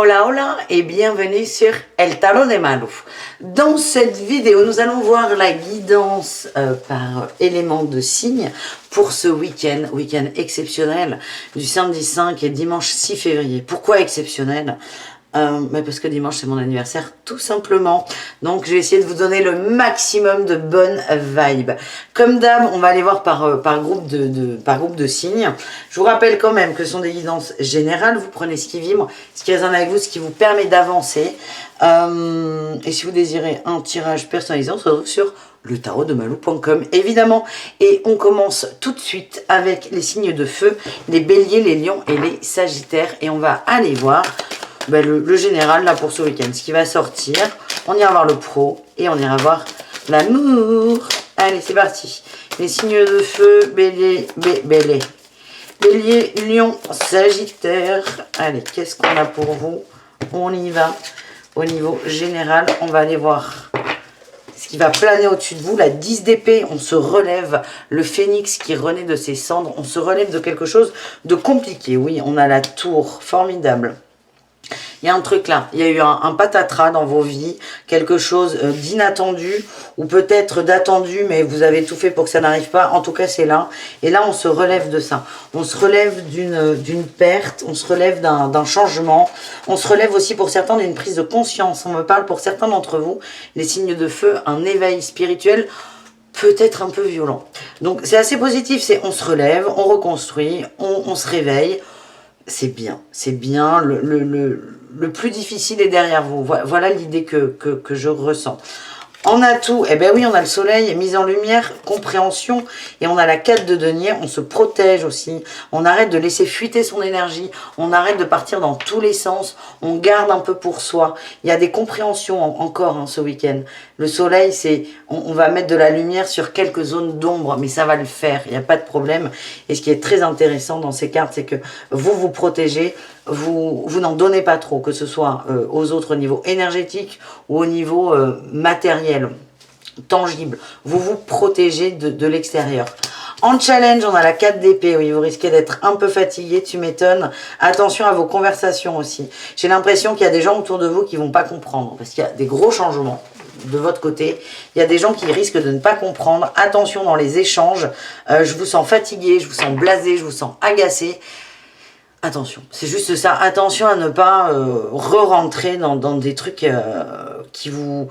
Hola hola et bienvenue sur El Tarot de Malou. Dans cette vidéo, nous allons voir la guidance par élément de signe pour ce week-end exceptionnel du samedi 5 et dimanche 6 février. Pourquoi exceptionnel ? Parce que dimanche c'est mon anniversaire tout simplement, donc je vais essayer de vous donner le maximum de bonnes vibes. Comme d'hab, on va aller voir par groupe de signes. Je vous rappelle quand même que ce sont des guidances générales, vous prenez ce qui vibre, ce qui résonne avec vous, ce qui vous permet d'avancer, et si vous désirez un tirage personnalisé, on se retrouve sur letarotdemalou.com évidemment, et on commence tout de suite avec les signes de feu, les béliers, les lions et les sagittaires, et on va aller voir le général là pour ce week-end, ce qui va sortir. On ira voir le pro et on ira voir l'amour. Allez, c'est parti. Les signes de feu, bélier, bélier, lion, sagittaire. Allez, qu'est-ce qu'on a pour vous? On y va. Au niveau général, on va aller voir ce qui va planer au-dessus de vous. La 10 d'épée, on se relève. Le phénix qui renaît de ses cendres. On se relève de quelque chose de compliqué. Oui, on a la tour. Formidable. Il y a un truc là, il y a eu un patatras dans vos vies, quelque chose d'inattendu ou peut-être d'attendu, mais vous avez tout fait pour que ça n'arrive pas. En tout cas, c'est là. Et là, on se relève de ça. On se relève d'une perte, on se relève d'un changement. On se relève aussi pour certains d'une prise de conscience. On me parle pour certains d'entre vous, les signes de feu, un éveil spirituel peut-être un peu violent. Donc, c'est assez positif, c'est on se relève, on reconstruit, on se réveille. C'est bien, c'est bien. Le plus difficile est derrière vous. Voilà l'idée que je ressens. En atout, eh bien oui, on a le soleil, mise en lumière, compréhension, et on a la 4 de denier, on se protège aussi, on arrête de laisser fuiter son énergie, on arrête de partir dans tous les sens, on garde un peu pour soi. Il y a des compréhensions encore ce week-end. Le soleil, c'est, on va mettre de la lumière sur quelques zones d'ombre, mais ça va le faire, il n'y a pas de problème. Et ce qui est très intéressant dans ces cartes, c'est que vous vous protégez, vous n'en donnez pas trop, que ce soit aux autres au niveau énergétique ou au niveau matériel, tangible. Vous vous protégez de l'extérieur. En challenge, on a la 4 d'épée. Oui, vous risquez d'être un peu fatigué, tu m'étonnes. Attention à vos conversations aussi. J'ai l'impression qu'il y a des gens autour de vous qui ne vont pas comprendre, parce qu'il y a des gros changements de votre côté. Il y a des gens qui risquent de ne pas comprendre. Attention dans les échanges. Je vous sens fatigué, je vous sens blasé, je vous sens agacé. Attention, c'est juste ça. Attention à ne pas re-rentrer dans des trucs qui vous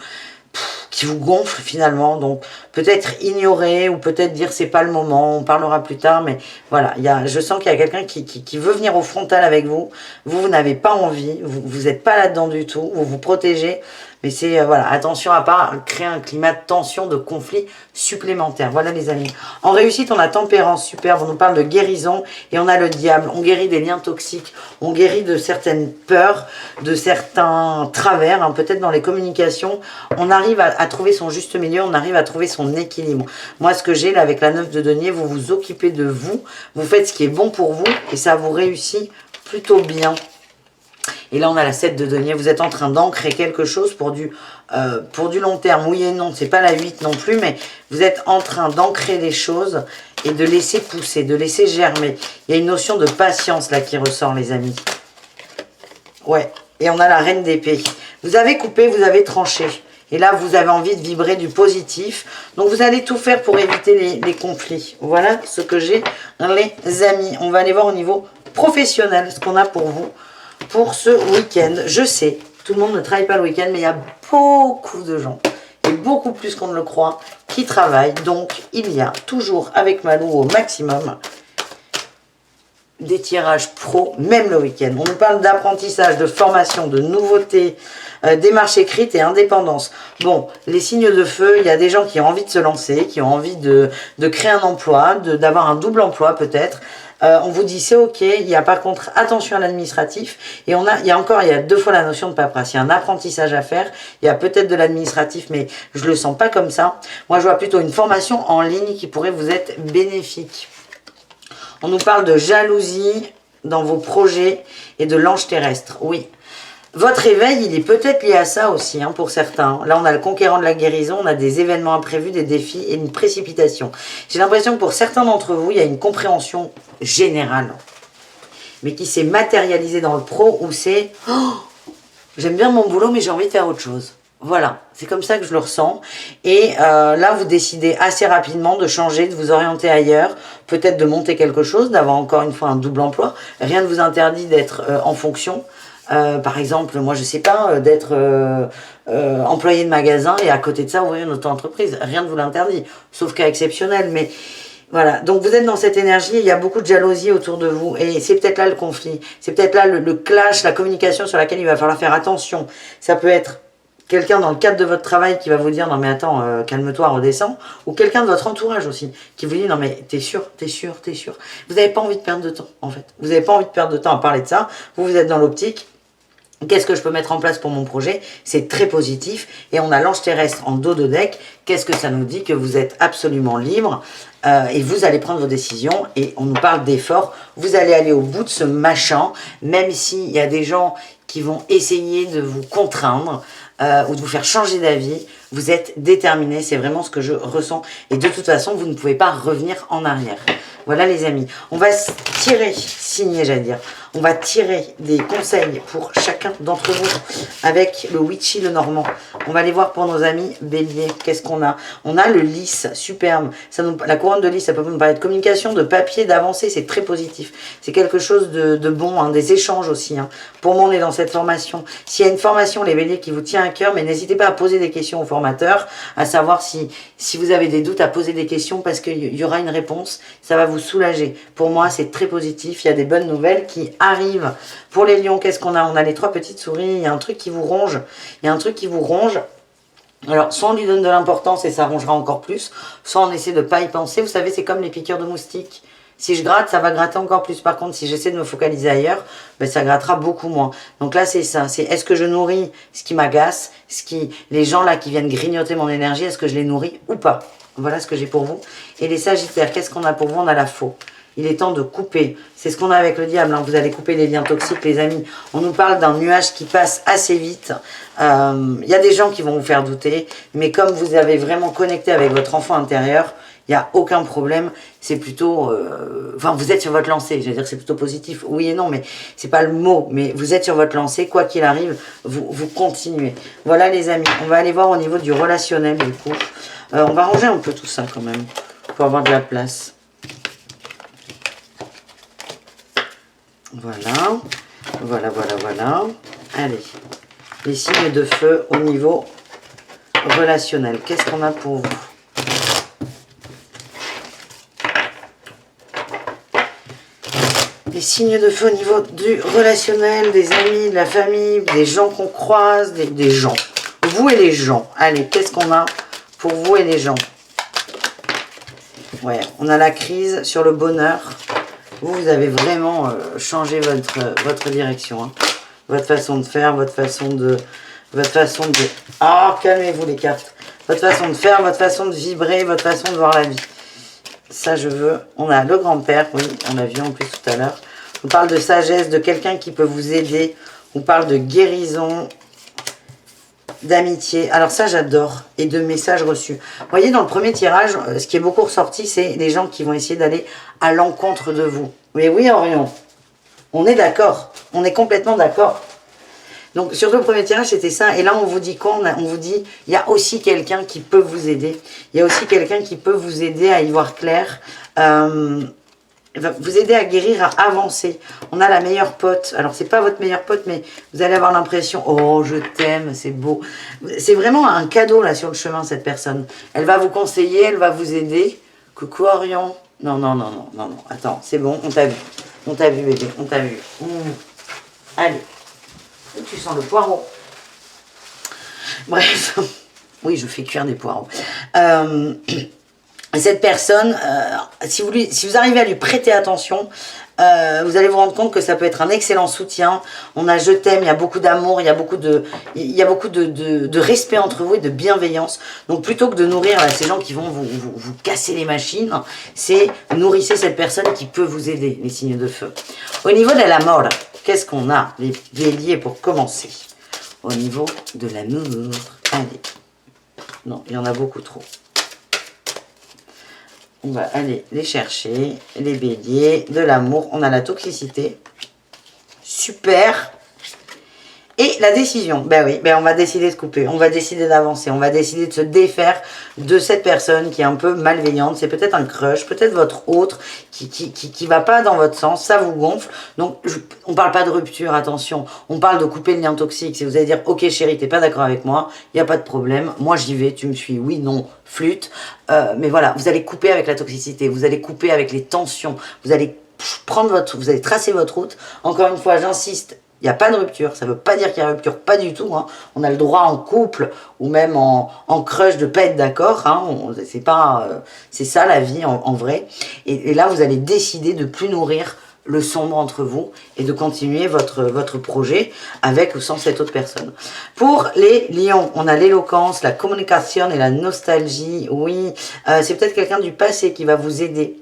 gonflent finalement. Donc peut-être ignorer ou peut-être dire c'est pas le moment, on parlera plus tard. Mais voilà, je sens qu'il y a quelqu'un qui veut venir au frontal avec vous. Vous n'avez pas envie, vous n'êtes pas là-dedans du tout, vous vous protégez. Mais c'est, voilà, attention à pas créer un climat de tension, de conflit supplémentaire. Voilà les amis. En réussite, on a tempérance, superbe, on nous parle de guérison et on a le diable. On guérit des liens toxiques, on guérit de certaines peurs, de certains travers, peut-être dans les communications. On arrive à trouver son juste milieu, on arrive à trouver son équilibre. Moi, ce que j'ai là avec la 9 de denier, vous vous occupez de vous, vous faites ce qui est bon pour vous et ça vous réussit plutôt bien. Et là, on a la 7 de denier. Vous êtes en train d'ancrer quelque chose pour du long terme. Oui et non, c'est pas la 8 non plus, mais vous êtes en train d'ancrer des choses et de laisser pousser, de laisser germer. Il y a une notion de patience là qui ressort, les amis. Ouais, et on a la reine d'épée. Vous avez coupé, vous avez tranché. Et là, vous avez envie de vibrer du positif. Donc, vous allez tout faire pour éviter les conflits. Voilà ce que j'ai, les amis. On va aller voir au niveau professionnel ce qu'on a pour vous. Pour ce week-end, je sais, tout le monde ne travaille pas le week-end, mais il y a beaucoup de gens, et beaucoup plus qu'on ne le croit, qui travaillent. Donc, il y a toujours avec Malou au maximum des tirages pro, même le week-end. On nous parle d'apprentissage, de formation, de nouveautés, démarche écrite et indépendance. Bon, les signes de feu, il y a des gens qui ont envie de se lancer, qui ont envie de créer un emploi, d'avoir un double emploi peut-être. On vous dit c'est ok, il y a par contre attention à l'administratif et il y a 2 fois la notion de paperasse. Il y a un apprentissage à faire, il y a peut-être de l'administratif mais je le sens pas comme ça. Moi je vois plutôt une formation en ligne qui pourrait vous être bénéfique. On nous parle de jalousie dans vos projets et de l'ange terrestre, oui. Votre éveil, il est peut-être lié à ça aussi, pour certains. Là, on a le conquérant de la guérison, on a des événements imprévus, des défis et une précipitation. J'ai l'impression que pour certains d'entre vous, il y a une compréhension générale, mais qui s'est matérialisée dans le pro, où c'est J'aime bien mon boulot, mais j'ai envie de faire autre chose. Voilà, c'est comme ça que je le ressens. Et là, vous décidez assez rapidement de changer, de vous orienter ailleurs, peut-être de monter quelque chose, d'avoir encore une fois un double emploi. Rien ne vous interdit d'être en fonction. Par exemple, moi, je sais pas, d'être employé de magasin et à côté de ça, ouvrir une auto-entreprise. Rien ne vous l'interdit, sauf cas exceptionnel. Mais voilà, donc vous êtes dans cette énergie, il y a beaucoup de jalousie autour de vous et c'est peut-être là le conflit, c'est peut-être là le clash, la communication sur laquelle il va falloir faire attention. Ça peut être quelqu'un dans le cadre de votre travail qui va vous dire non mais attends, calme-toi, redescends, ou quelqu'un de votre entourage aussi qui vous dit non mais t'es sûr, t'es sûr, t'es sûr. Vous n'avez pas envie de perdre de temps en fait, vous n'avez pas envie de perdre de temps à parler de ça, vous êtes dans l'optique. Qu'est-ce que je peux mettre en place pour mon projet? C'est très positif. Et on a l'ange terrestre en dos de deck. Qu'est-ce que ça nous dit? Que vous êtes absolument libre et vous allez prendre vos décisions. Et on nous parle d'efforts. Vous allez aller au bout de ce machin, même s'il y a des gens qui vont essayer de vous contraindre ou de vous faire changer d'avis. Vous êtes déterminé. C'est vraiment ce que je ressens. Et de toute façon, vous ne pouvez pas revenir en arrière. Voilà les amis. On va tirer, signer j'allais dire. On va tirer des conseils pour chacun d'entre vous avec le Witchy le Normand. On va aller voir pour nos amis Bélier. Qu'est-ce qu'on a? On a le lys, superbe. La couronne de lys, ça peut nous parler de communication, de papier, d'avancée. C'est très positif. C'est quelque chose de bon, hein, des échanges aussi. Hein. Pour moi, on est dans cette formation. S'il y a une formation, les Béliers, qui vous tient à cœur, mais n'hésitez pas à poser des questions au formateur, à savoir si vous avez des doutes, à poser des questions parce qu'il y aura une réponse. Ça va vous soulager. Pour moi, c'est très positif. Il y a des bonnes nouvelles qui arrive. Pour les lions, qu'est-ce qu'on a? On a les 3 petites souris, il y a un truc qui vous ronge. Il y a un truc qui vous ronge. Alors, soit on lui donne de l'importance et ça rongera encore plus, soit on essaie de ne pas y penser. Vous savez, c'est comme les piqûres de moustiques. Si je gratte, ça va gratter encore plus. Par contre, si j'essaie de me focaliser ailleurs, ben, ça grattera beaucoup moins. Donc là, c'est ça. C'est est-ce que je nourris ce qui m'agace, les gens là qui viennent grignoter mon énergie, est-ce que je les nourris ou pas? Voilà ce que j'ai pour vous. Et les sagittaires, qu'est-ce qu'on a pour vous? On a la faux. Il est temps de couper. C'est ce qu'on a avec le diable. Hein. Vous allez couper les liens toxiques, les amis. On nous parle d'un nuage qui passe assez vite. Y a des gens qui vont vous faire douter. Mais comme vous avez vraiment connecté avec votre enfant intérieur, il n'y a aucun problème. C'est plutôt... Enfin, vous êtes sur votre lancée. Je veux dire que c'est plutôt positif. Oui et non, mais c'est pas le mot. Mais vous êtes sur votre lancée. Quoi qu'il arrive, vous continuez. Voilà les amis. On va aller voir au niveau du relationnel du coup. On va ranger un peu tout ça quand même. Pour avoir de la place. Voilà, voilà, voilà, voilà. Allez, les signes de feu au niveau relationnel. Qu'est-ce qu'on a pour vous? Les signes de feu au niveau du relationnel, des amis, de la famille, des gens qu'on croise, des gens. Vous et les gens. Allez, qu'est-ce qu'on a pour vous et les gens? Ouais, on a la crise sur le bonheur. Vous avez vraiment changé votre direction. Hein. Votre façon de faire, votre façon de... Oh, calmez-vous les cartes. Votre façon de faire, votre façon de vibrer, votre façon de voir la vie. Ça, je veux. On a le grand-père, oui, on a vu en plus tout à l'heure. On parle de sagesse, de quelqu'un qui peut vous aider. On parle de guérison, d'amitié. Alors ça, j'adore. Et de messages reçus. Vous voyez, dans le premier tirage, ce qui est beaucoup ressorti, c'est les gens qui vont essayer d'aller à l'encontre de vous. Mais oui, Orion, on est d'accord. On est complètement d'accord. Donc, sur le premier tirage, c'était ça. Et là, on vous dit quoi? On vous dit, il y a aussi quelqu'un qui peut vous aider. Il y a aussi quelqu'un qui peut vous aider à y voir clair. Vous aider à guérir, à avancer. On a la meilleure pote. Alors, c'est pas votre meilleure pote, mais vous allez avoir l'impression, oh, je t'aime, c'est beau. C'est vraiment un cadeau, là, sur le chemin, cette personne. Elle va vous conseiller, elle va vous aider. Coucou, Orion. Non, non, non, non, non, non. Attends, c'est bon, on t'a vu. On t'a vu, bébé, on t'a vu. Allez. Tu sens le poireau. Bref. Oui, je fais cuire des poireaux. Cette personne, si vous arrivez à lui prêter attention, vous allez vous rendre compte que ça peut être un excellent soutien. On a je t'aime, il y a beaucoup d'amour, il y a beaucoup de respect entre vous et de bienveillance. Donc plutôt que de nourrir ces gens qui vont vous casser les machines, c'est nourrissez cette personne qui peut vous aider, les signes de feu. Au niveau de la mort, qu'est-ce qu'on a, les béliers, pour commencer? Au niveau de l'amour, allez. Non, il y en a beaucoup trop. On va aller les chercher, les béliers, de l'amour. On a la toxicité. Super. Et la décision, ben oui, ben on va décider de couper, on va décider d'avancer, on va décider de se défaire de cette personne qui est un peu malveillante. C'est peut-être un crush, peut-être votre autre qui va pas dans votre sens, ça vous gonfle. Donc on parle pas de rupture, attention, on parle de couper le lien toxique. Si vous allez dire ok chérie, t'es pas d'accord avec moi, il n'y a pas de problème, moi j'y vais, tu me suis, oui, non, flûte. Mais voilà, vous allez couper avec la toxicité, vous allez couper avec les tensions, vous allez vous allez tracer votre route. Encore une fois, j'insiste, il n'y a pas de rupture, ça ne veut pas dire qu'il y a rupture, pas du tout. Hein. On a le droit en couple ou même en crush de ne pas être d'accord. Hein. C'est ça la vie en vrai. Et là, vous allez décider de ne plus nourrir le sombre entre vous et de continuer votre projet avec ou sans cette autre personne. Pour les lions, on a l'éloquence, la communication et la nostalgie. Oui, c'est peut-être quelqu'un du passé qui va vous aider.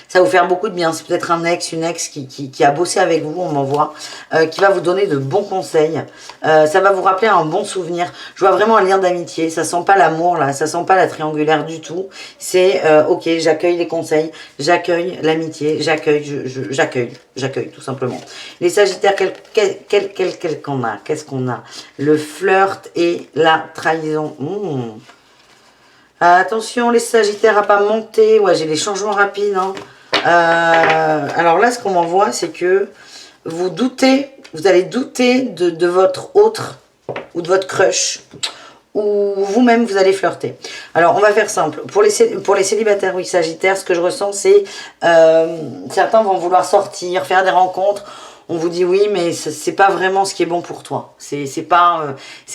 Ça va vous faire beaucoup de bien. C'est peut-être un ex, une ex qui a bossé avec vous, on m'envoie, qui va vous donner de bons conseils. Ça va vous rappeler un bon souvenir. Je vois vraiment un lien d'amitié. Ça sent pas l'amour, là. Ça sent pas la triangulaire du tout. C'est, ok, j'accueille les conseils, j'accueille l'amitié, j'accueille, tout simplement. Les sagittaires, qu'est-ce qu'on a? Le flirt et la trahison. Attention, les sagittaires à pas monter. Ouais, j'ai des changements rapides, hein. Alors là, ce qu'on m'envoie, c'est que vous allez douter de votre autre ou de votre crush, ou vous-même, vous allez flirter. Alors, on va faire simple. Pour les célibataires, oui, sagittaires, ce que je ressens, c'est certains vont vouloir sortir, faire des rencontres. On vous dit oui, mais c'est pas vraiment ce qui est bon pour toi. C'est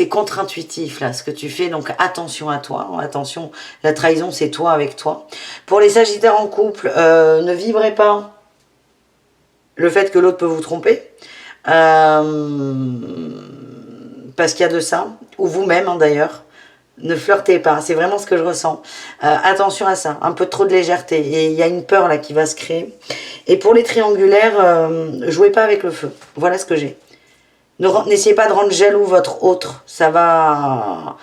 contre-intuitif là, ce que tu fais. Donc attention à toi. Attention, la trahison, c'est toi avec toi. Pour les sagittaires en couple, ne vibrez pas le fait que l'autre peut vous tromper. Parce qu'il y a de ça. Ou vous-même, hein, d'ailleurs. Ne flirtez pas, c'est vraiment ce que je ressens. Attention à ça, un peu trop de légèreté. Et il y a une peur là qui va se créer. Et pour les triangulaires, jouez pas avec le feu. Voilà ce que j'ai. N'essayez pas de rendre jaloux votre autre. Ça va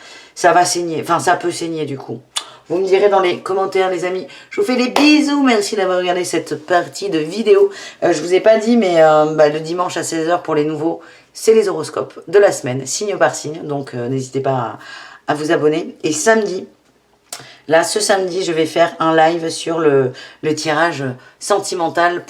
saigner. Enfin, ça peut saigner du coup. Vous me direz dans les commentaires, les amis. Je vous fais des bisous. Merci d'avoir regardé cette partie de vidéo. Je vous ai pas dit, mais le dimanche à 16 h pour les nouveaux, c'est les horoscopes de la semaine, signe par signe. Donc, n'hésitez pas à vous abonner. Et samedi, là, ce samedi, je vais faire un live sur le tirage sentimental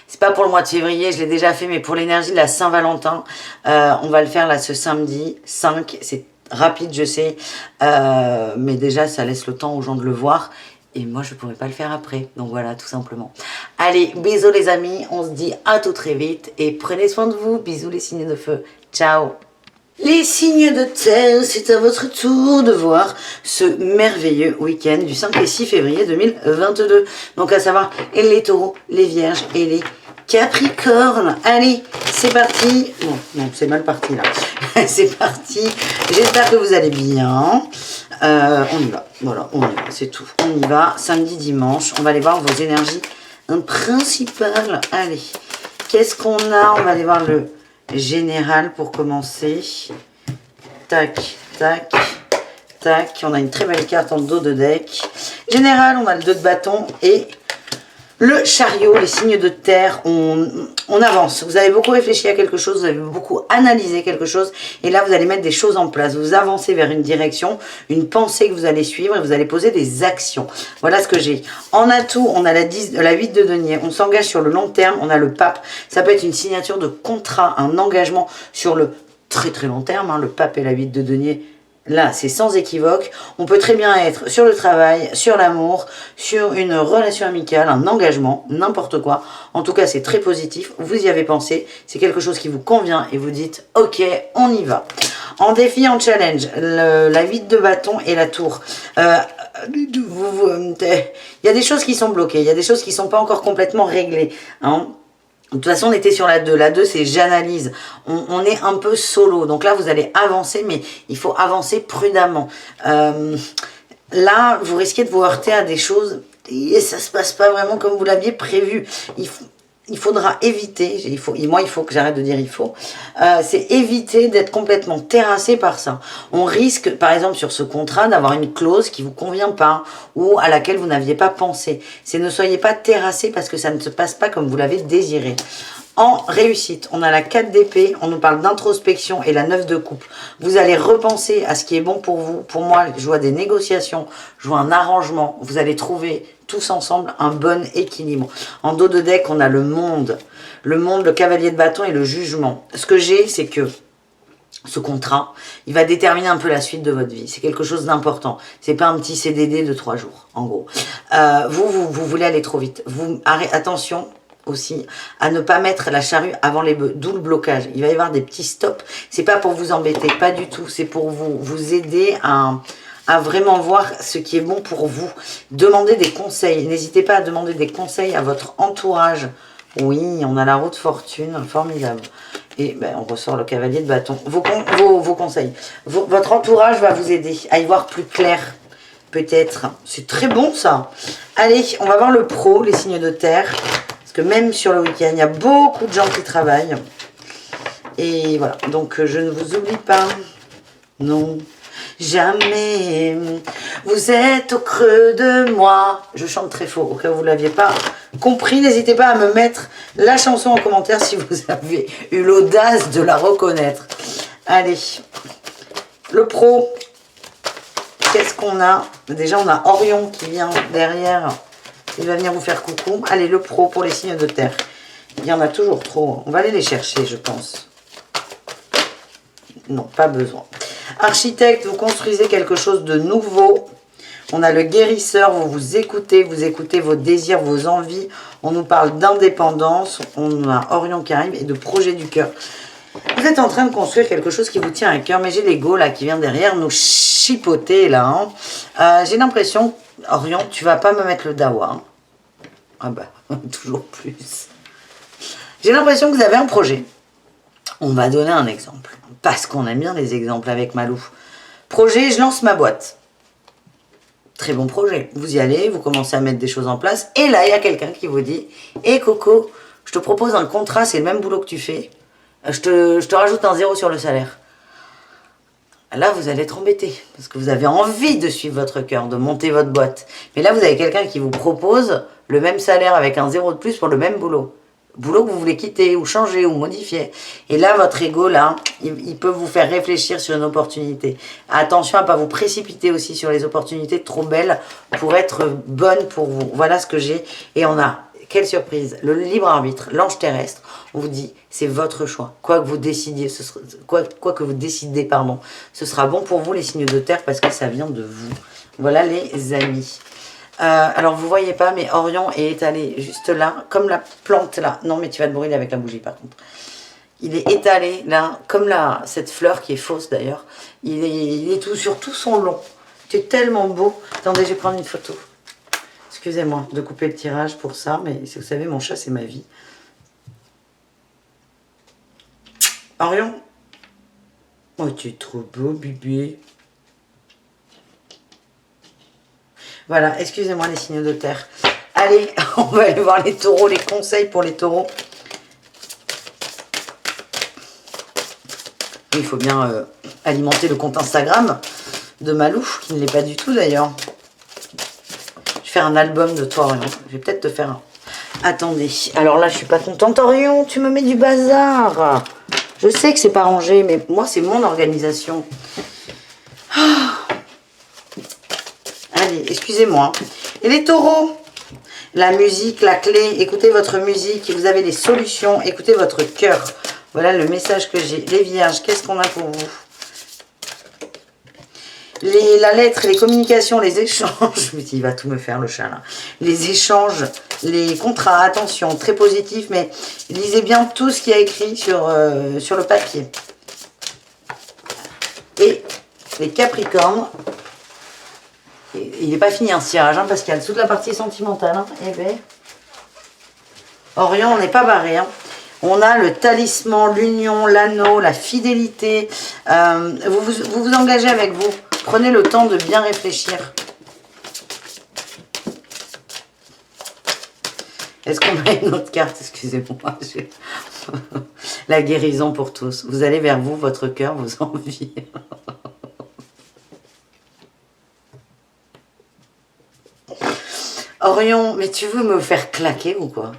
c'est pas pour le mois de février, je l'ai déjà fait, mais pour l'énergie de la Saint-Valentin. On va le faire là ce samedi 5. C'est rapide, je sais, mais déjà, ça laisse le temps aux gens de le voir. Et moi, je ne pourrais pas le faire après. Donc voilà, tout simplement. Allez, bisous les amis. On se dit à tout très vite. Et prenez soin de vous. Bisous les signes de feu. Ciao. Les signes de terre, c'est à votre tour de voir ce merveilleux week-end du 5 et 6 février 2022. Donc à savoir les taureaux, les vierges et les capricornes. Allez, c'est parti. Non, c'est mal parti là. C'est parti. J'espère que vous allez bien. On y va. Voilà, on y va. C'est tout. On y va. Samedi, dimanche. On va aller voir vos énergies principales. Allez. Qu'est-ce qu'on a? On va aller voir le général pour commencer. Tac, tac, tac. On a une très belle carte en dos de deck. Général, on a le 2 de bâton et le chariot, les signes de terre. On avance. Vous avez beaucoup réfléchi à quelque chose, vous avez beaucoup analysé quelque chose et là, vous allez mettre des choses en place. Vous avancez vers une direction, une pensée que vous allez suivre et vous allez poser des actions. Voilà ce que j'ai. En atout, on a la 8 de denier. On s'engage sur le long terme. On a le pape. Ça peut être une signature de contrat, un engagement sur le très très long terme. Hein. Le pape et la 8 de denier. Là, c'est sans équivoque. On peut très bien être sur le travail, sur l'amour, sur une relation amicale, un engagement, n'importe quoi. En tout cas, c'est très positif. Vous y avez pensé. C'est quelque chose qui vous convient et vous dites « Ok, on y va ». En défi, en challenge, la 8 de bâton et la tour. Il y a des choses qui sont bloquées. Il y a des choses qui ne sont pas encore complètement réglées. Hein. De toute façon, on était sur la 2. La 2, c'est j'analyse. On est un peu solo. Donc là, vous allez avancer, mais il faut avancer prudemment. Là, vous risquez de vous heurter à des choses et ça ne se passe pas vraiment comme vous l'aviez prévu. Il faudra éviter, moi il faut que j'arrête de dire il faut, c'est éviter d'être complètement terrassé par ça. On risque, par exemple sur ce contrat, d'avoir une clause qui ne vous convient pas ou à laquelle vous n'aviez pas pensé. C'est ne soyez pas terrassé parce que ça ne se passe pas comme vous l'avez désiré. en réussite. On a la 4 d'épée, on nous parle d'introspection et la 9 de coupe. Vous allez repenser à ce qui est bon pour vous. Pour moi, je vois des négociations, je vois un arrangement. Vous allez trouver tous ensemble un bon équilibre. En dos de deck, on a le monde, le cavalier de bâton et le jugement. Ce que j'ai, c'est que ce contrat, il va déterminer un peu la suite de votre vie. C'est quelque chose d'important. C'est pas un petit CDD de 3 jours, en gros. Vous voulez aller trop vite. Attention aussi à ne pas mettre la charrue avant les bœufs, d'où le blocage. Il va y avoir des petits stops. C'est pas pour vous embêter, pas du tout. C'est pour vous aider à vraiment voir ce qui est bon pour vous. Demandez des conseils. N'hésitez pas à demander des conseils à votre entourage. Oui, on a la roue de fortune, formidable. Et ben, on ressort le cavalier de bâton. Vos conseils. Votre entourage va vous aider à y voir plus clair, peut-être. C'est très bon, ça. Allez, on va voir le pro, les signes de terre. Parce que même sur le week-end, il y a beaucoup de gens qui travaillent. Et voilà, donc je ne vous oublie pas. Non, jamais. Vous êtes au creux de moi. Je chante très faux, au cas où vous ne l'aviez pas compris. N'hésitez pas à me mettre la chanson en commentaire si vous avez eu l'audace de la reconnaître. Allez, le pro, qu'est-ce qu'on a? Déjà, on a Orion qui vient derrière. Il va venir vous faire coucou. Allez, le pro pour les signes de terre. Il y en a toujours trop. On va aller les chercher, je pense. Non, pas besoin. Architecte, vous construisez quelque chose de nouveau. On a le guérisseur, vous écoutez vos désirs, vos envies. On nous parle d'indépendance. On a Orion qui arrive et de projet du cœur. Vous êtes en train de construire quelque chose qui vous tient à cœur, mais j'ai l'ego là qui vient derrière nous chipoter là. Hein. J'ai l'impression, Orion, tu vas pas me mettre le dawa. Hein. Ah bah, toujours plus. J'ai l'impression que vous avez un projet. On va donner un exemple, parce qu'on aime bien les exemples avec Malou. Projet, je lance ma boîte. Très bon projet. Vous y allez, vous commencez à mettre des choses en place, et là, il y a quelqu'un qui vous dit « Hé Coco, je te propose un contrat, c'est le même boulot que tu fais. Je te rajoute un 0 sur le salaire. » Là, vous allez être embêté, parce que vous avez envie de suivre votre cœur, de monter votre boîte. Mais là, vous avez quelqu'un qui vous propose le même salaire avec un 0 de plus pour le même boulot. Boulot que vous voulez quitter, ou changer, ou modifier. Et là, votre ego, là, il peut vous faire réfléchir sur une opportunité. Attention à ne pas vous précipiter aussi sur les opportunités trop belles pour être bonnes pour vous. Voilà ce que j'ai. Et on a, quelle surprise, le libre arbitre, l'ange terrestre. On vous dit, c'est votre choix. Quoi que vous décidiez, quoi que vous décidez, pardon, ce sera bon pour vous, les signes de terre, parce que ça vient de vous. Voilà, les amis. Alors, vous voyez pas, mais Orion est étalé juste là, comme la plante là. Non, mais tu vas te brûler avec la bougie, par contre. Il est étalé là, comme cette fleur qui est fausse d'ailleurs. Il est tout sur tout son long. Tu es tellement beau. Attendez, je vais prendre une photo. Excusez-moi de couper le tirage pour ça, mais vous savez, mon chat, c'est ma vie. Orion. Oh, tu es trop beau, bébé. Voilà, excusez-moi les signes de terre. Allez, on va aller voir les taureaux, les conseils pour les taureaux. Il faut bien alimenter le compte Instagram de Malou, qui ne l'est pas du tout d'ailleurs. Je vais faire un album de toi, Orion. Je vais peut-être te faire un... Attendez, alors là, je suis pas contente. Orion, tu me mets du bazar. Je sais que c'est pas rangé, mais moi, c'est mon organisation. Allez, excusez-moi. Et les taureaux, la musique, la clé, écoutez votre musique, vous avez des solutions, écoutez votre cœur. Voilà le message que j'ai. Les vierges, qu'est-ce qu'on a pour vous? La lettre, les communications, les échanges. Il va tout me faire le chat là. Les échanges, les contrats, attention, très positif, mais lisez bien tout ce qu'il y a écrit sur le papier. Et les capricornes. Il n'est pas fini un tirage, hein, parce qu'il y a toute la partie sentimentale. Hein. Eh ben, Orion, on n'est pas barré. Hein. On a le talisman, l'union, l'anneau, la fidélité. Vous vous engagez avec vous. Prenez le temps de bien réfléchir. Est-ce qu'on a une autre carte? Excusez-moi. La guérison pour tous. Vous allez vers vous, votre cœur, vos envies. Orion, mais tu veux me faire claquer ou quoi?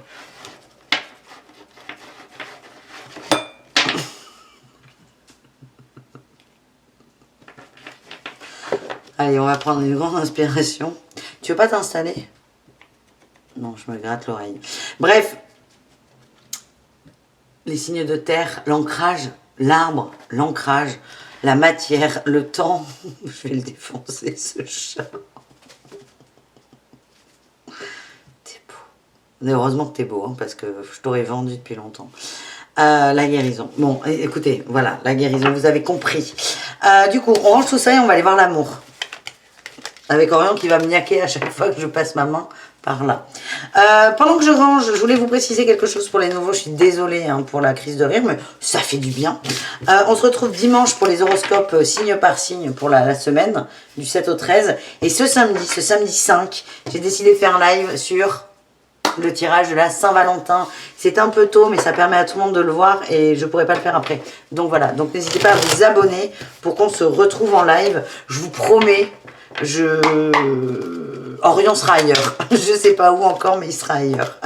Allez, on va prendre une grande inspiration. Tu veux pas t'installer? Non, je me gratte l'oreille. Bref, les signes de terre, l'ancrage, l'arbre, l'ancrage, la matière, le temps. Je vais le défoncer, ce chat. T'es beau. Mais heureusement que t'es beau, hein, parce que je t'aurais vendu depuis longtemps. La guérison. Bon, écoutez, voilà, la guérison, vous avez compris. Du coup, on range tout ça et on va aller voir l'amour. Avec Orion qui va me niaquer à chaque fois que je passe ma main par là. Pendant que je range, je voulais vous préciser quelque chose pour les nouveaux. Je suis désolée hein, pour la crise de rire, mais ça fait du bien. On se retrouve dimanche pour les horoscopes signe par signe pour la semaine, du 7 au 13. Et ce samedi 5, j'ai décidé de faire un live sur le tirage de la Saint-Valentin. C'est un peu tôt, mais ça permet à tout le monde de le voir et je ne pourrai pas le faire après. Donc voilà, donc n'hésitez pas à vous abonner pour qu'on se retrouve en live. Je vous promets, Orion sera ailleurs. Je ne sais pas où encore, mais il sera ailleurs.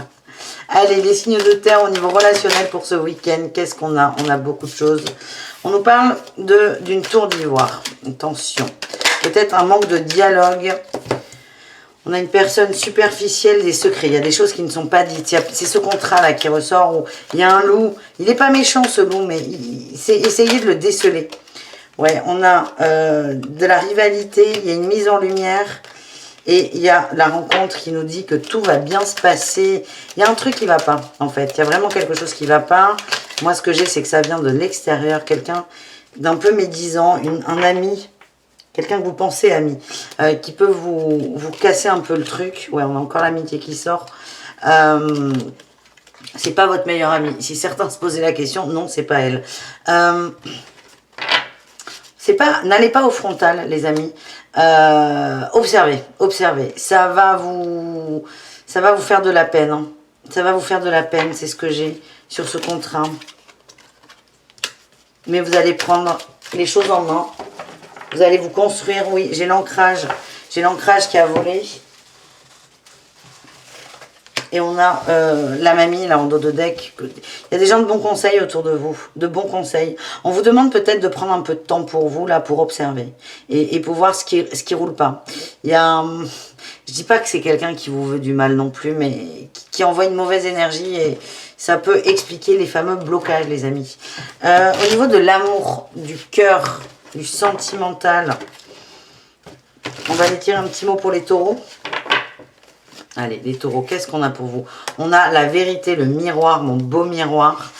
Allez, les signes de terre au niveau relationnel pour ce week-end. Qu'est-ce qu'on a? On a beaucoup de choses. On nous parle d'une tour d'ivoire. Attention. Peut-être un manque de dialogue. On a une personne superficielle des secrets. Il y a des choses qui ne sont pas dites. C'est ce contrat-là qui ressort où il y a un loup. Il n'est pas méchant, ce loup, mais essayez de le déceler. Ouais, on a de la rivalité. Il y a une mise en lumière. Et il y a la rencontre qui nous dit que tout va bien se passer. Il y a un truc qui ne va pas, en fait. Il y a vraiment quelque chose qui ne va pas. Moi, ce que j'ai, c'est que ça vient de l'extérieur. Quelqu'un d'un peu médisant, un ami, quelqu'un que vous pensez ami, qui peut vous casser un peu le truc. Ouais, on a encore l'amitié qui sort. C'est pas votre meilleur ami. Si certains se posaient la question, non, c'est pas elle. N'allez pas au frontal, les amis. Observez. Ça va vous faire de la peine. Hein. Ça va vous faire de la peine, c'est ce que j'ai sur ce contrat. Mais vous allez prendre les choses en main. Vous allez vous construire. Oui, j'ai l'ancrage. J'ai l'ancrage qui a volé. Et on a la mamie là en dos de deck. Il y a des gens de bons conseils autour de vous. De bons conseils. On vous demande peut-être de prendre un peu de temps pour vous là, pour observer. Et pour voir ce qui roule pas. Il y a... je dis pas que c'est quelqu'un qui vous veut du mal non plus, mais qui envoie une mauvaise énergie. Et ça peut expliquer les fameux blocages, les amis. Au niveau de l'amour, du cœur, du sentimental. On va aller tirer un petit mot pour les taureaux. Allez, les taureaux, qu'est-ce qu'on a pour vous? On a la vérité, le miroir, mon beau miroir.